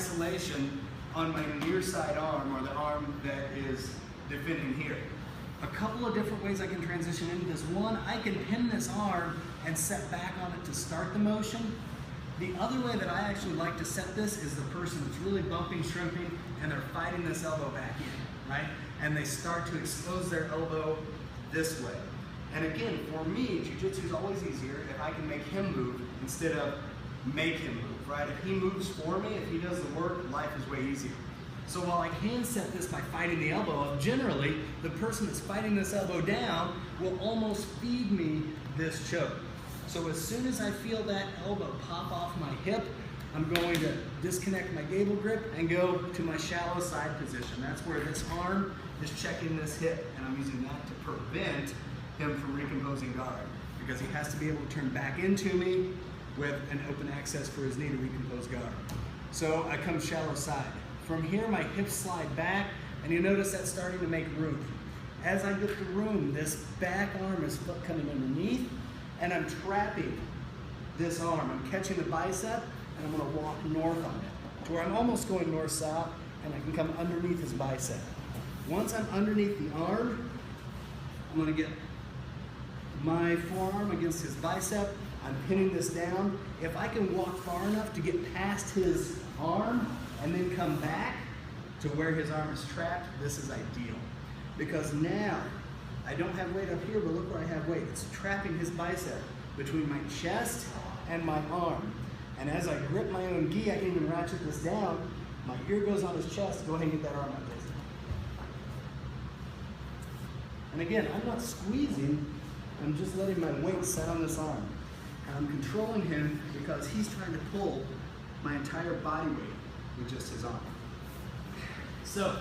isolation on my near side arm, or the arm that is defending here. A couple of different ways I can transition into this. One, I can pin this arm and set back on it to start the motion. The other way that I actually like to set this is the person that's really bumping, shrimping, and they're fighting this elbow back in, right? And they start to expose their elbow this way. And again, for me, jiu-jitsu is always easier if I can make him move instead of make him move, right? If he moves for me, if he does the work, life is way easier. So while I can set this by fighting the elbow up, generally, the person that's fighting this elbow down will almost feed me this choke. So as soon as I feel that elbow pop off my hip, I'm going to disconnect my gable grip and go to my shallow side position. That's where this arm is checking this hip, and I'm using that to prevent him from recomposing guard, because he has to be able to turn back into me with an open access for his knee to recompose guard. So I come shallow side. From here, my hips slide back, and you notice that's starting to make room. As I get the room, this back arm is coming underneath, and I'm trapping this arm. I'm catching the bicep, and I'm gonna walk north on it, to where I'm almost going north-south, and I can come underneath his bicep. Once I'm underneath the arm, I'm gonna get my forearm against his bicep. I'm pinning this down. If I can walk far enough to get past his arm and then come back to where his arm is trapped, this is ideal. Because now, I don't have weight up here, but look where I have weight. It's trapping his bicep between my chest and my arm. And as I grip my own gi, I can even ratchet this down. My ear goes on his chest. Go ahead and get that arm out there. And again, I'm not squeezing, I'm just letting my weight set on this arm. And I'm controlling him because he's trying to pull my entire body weight with just his arm. So,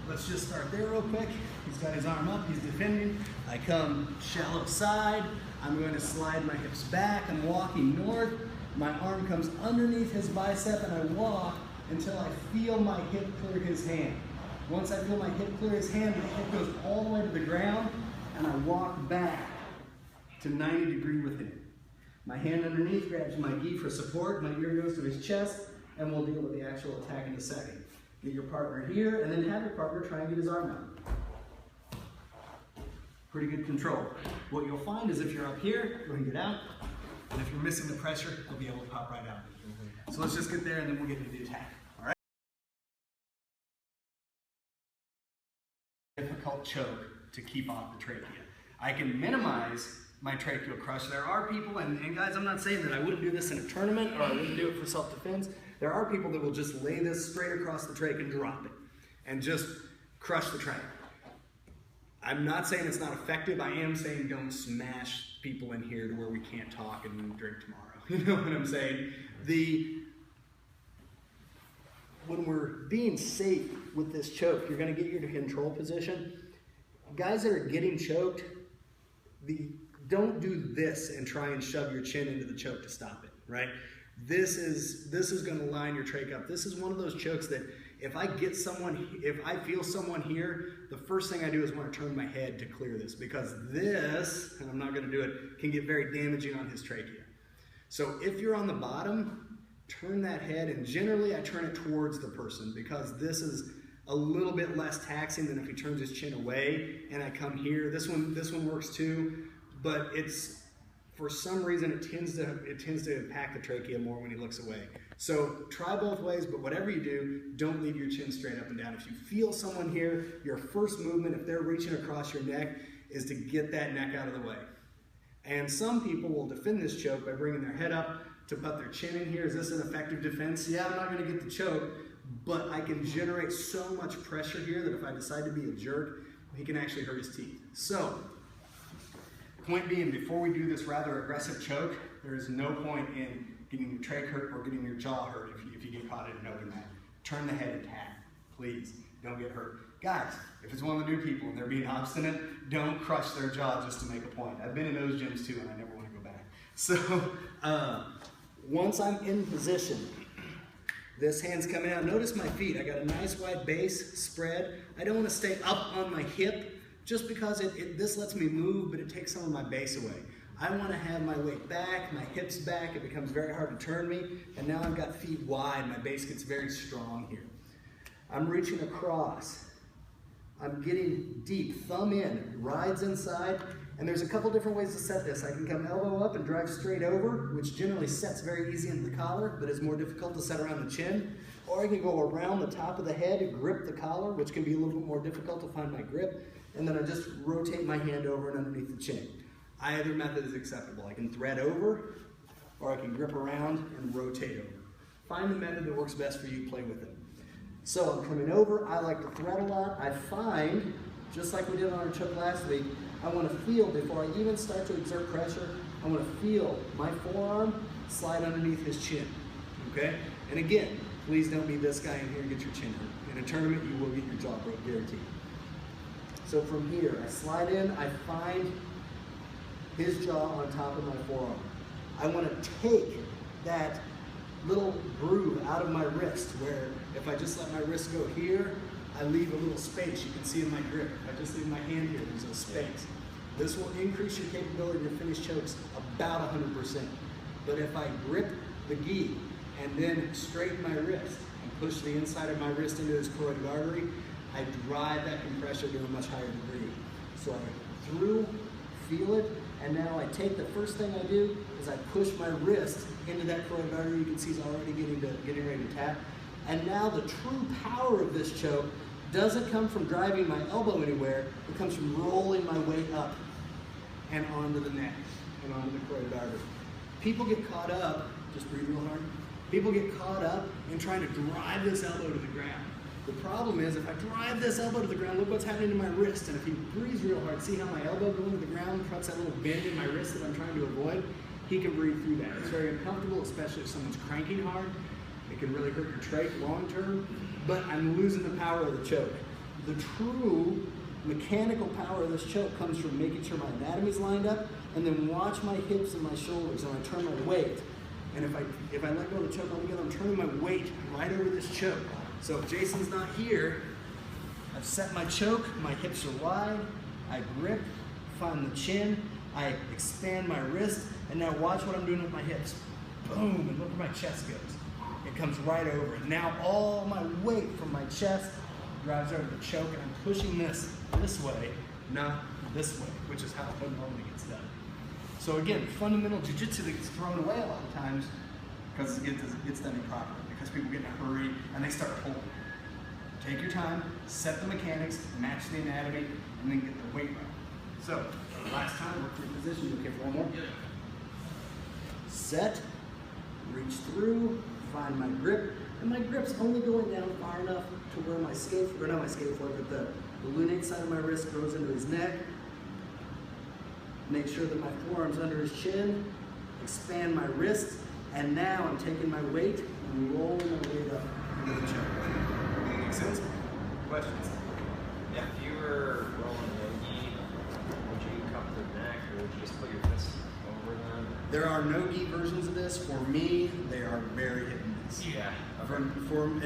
let's just start there real quick. He's got his arm up, he's defending. I come shallow side. I'm going to slide my hips back. I'm walking north. My arm comes underneath his bicep, and I walk until I feel my hip clear his hand. Once I feel my hip clear his hand, my hip goes all the way to the ground, and I walk back to 90 degree with him. My hand underneath grabs my gi for support, my ear goes to his chest, and we'll deal with the actual attack in a second. Get your partner here, and then have your partner try and get his arm out. Pretty good control. What you'll find is if you're up here, go ahead and get out, and if you're missing the pressure, you'll be able to pop right out. So let's just get there, and then we'll get into the attack. Difficult choke to keep off the trachea. I can minimize my tracheal crush. There are people, and guys, I'm not saying that I wouldn't do this in a tournament or I wouldn't do it for self-defense. There are people that will just lay this straight across the trach and drop it and just crush the trach. I'm not saying it's not effective. I am saying don't smash people in here to where we can't talk and drink tomorrow. You know what I'm saying? When we're being safe with this choke, you're going to get your control position. Guys that are getting choked, don't do this and try and shove your chin into the choke to stop it, right? This is going to line your trach up. This is one of those chokes that if I feel someone here, the first thing I do is want to turn my head to clear this, because this, and I'm not going to do it, can get very damaging on his trachea. So if you're on the bottom, turn that head, and generally I turn it towards the person, because this is a little bit less taxing than if he turns his chin away and I come here. This one works too, but it's, for some reason, it tends to impact the trachea more when he looks away. So try both ways, but whatever you do, don't leave your chin straight up and down. If you feel someone here, your first movement, if they're reaching across your neck, is to get that neck out of the way. And some people will defend this choke by bringing their head up to put their chin in here. Is this an effective defense? Yeah, I'm not going to get the choke, but I can generate so much pressure here that if I decide to be a jerk, he can actually hurt his teeth. So, point being, before we do this rather aggressive choke, there is no point in getting your trach hurt or getting your jaw hurt if you get caught in an open mat. Turn the head and tap, please. Don't get hurt. Guys, if it's one of the new people and they're being obstinate, don't crush their jaw just to make a point. I've been in those gyms too, and I never want to go back. So, once I'm in position, this hand's coming out. Notice my feet. I got a nice wide base spread. I don't want to stay up on my hip just because this lets me move, but it takes some of my base away. I want to have my weight back, my hips back. It becomes very hard to turn me. And now I've got feet wide. My base gets very strong here. I'm reaching across. I'm getting deep, thumb in, rides inside. And there's a couple different ways to set this. I can come elbow up and drive straight over, which generally sets very easy into the collar, but is more difficult to set around the chin. Or I can go around the top of the head and grip the collar, which can be a little bit more difficult to find my grip. And then I just rotate my hand over and underneath the chin. Either method is acceptable. I can thread over, or I can grip around and rotate over. Find the method that works best for you, play with it. So I'm coming over, I like to thread a lot. I find, just like we did on our choke last week, I want to feel, before I even start to exert pressure, I want to feel my forearm slide underneath his chin, okay? And again, please don't be this guy in here and get your chin hurt. In a tournament, you will get your jaw broke, guaranteed. So from here, I slide in, I find his jaw on top of my forearm. I want to take that little groove out of my wrist, where if I just let my wrist go here, I leave a little space. You can see in my grip. If I just leave my hand here, there's a space. This will increase your capability to finish chokes about 100%. But if I grip the gi and then straighten my wrist and push the inside of my wrist into his carotid artery, I drive that compression to a much higher degree. So I through, feel it, and now I take the first thing I do is I push my wrist into that carotid artery. You can see he's already getting ready to tap. And now the true power of this choke doesn't come from driving my elbow anywhere. It comes from rolling my weight up and onto the neck and onto the carotid artery. People get caught up, just breathe real hard. People get caught up in trying to drive this elbow to the ground. The problem is, if I drive this elbow to the ground, look what's happening to my wrist. And if he breathes real hard, see how my elbow going to the ground cuts that little bend in my wrist that I'm trying to avoid? He can breathe through that. It's very uncomfortable, especially if someone's cranking hard. It can really hurt your trach long term, but I'm losing the power of the choke. The true mechanical power of this choke comes from making sure my anatomy's lined up, and then watch my hips and my shoulders, and I turn my weight. And if I let go of the choke altogether, I'm turning my weight right over this choke. So if Jason's not here, I've set my choke, my hips are wide, I grip, find the chin, I expand my wrist, and now watch what I'm doing with my hips. Boom, and look where my chest goes. It comes right over. And now all my weight from my chest drives over the choke, and I'm pushing this way, not this way, which is how it normally gets done. So again, fundamental jiu-jitsu that gets thrown away a lot of times because it gets done improperly, because people get in a hurry and they start pulling. Take your time, set the mechanics, match the anatomy, and then get the weight right. So, last time, work through position. You okay for one more? Yeah. Set, reach through, find my grip, and my grip's only going down far enough to where my scapula, or not my scapula, but the lunate side of my wrist goes into his neck. Make sure that my forearm's under his chin, expand my wrist, and now I'm taking my weight and rolling my weight up into the choke. Make sense? Questions? If you were rolling no-gi, would you cup the neck, or would you just put your fists over them? There are no-gi versions of this. For me, they are very hit and miss. Yeah. Okay.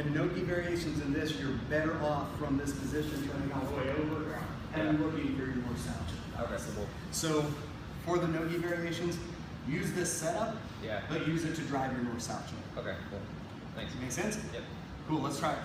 And no-gi variations in this, you're better off from this position turning all the way over and looking for your more slouch. Okay, cool. So for the no-gi variations, use this setup, but use it to drive your north-south choke. Okay, cool. Thanks. Make sense? Yep. Cool, let's try it.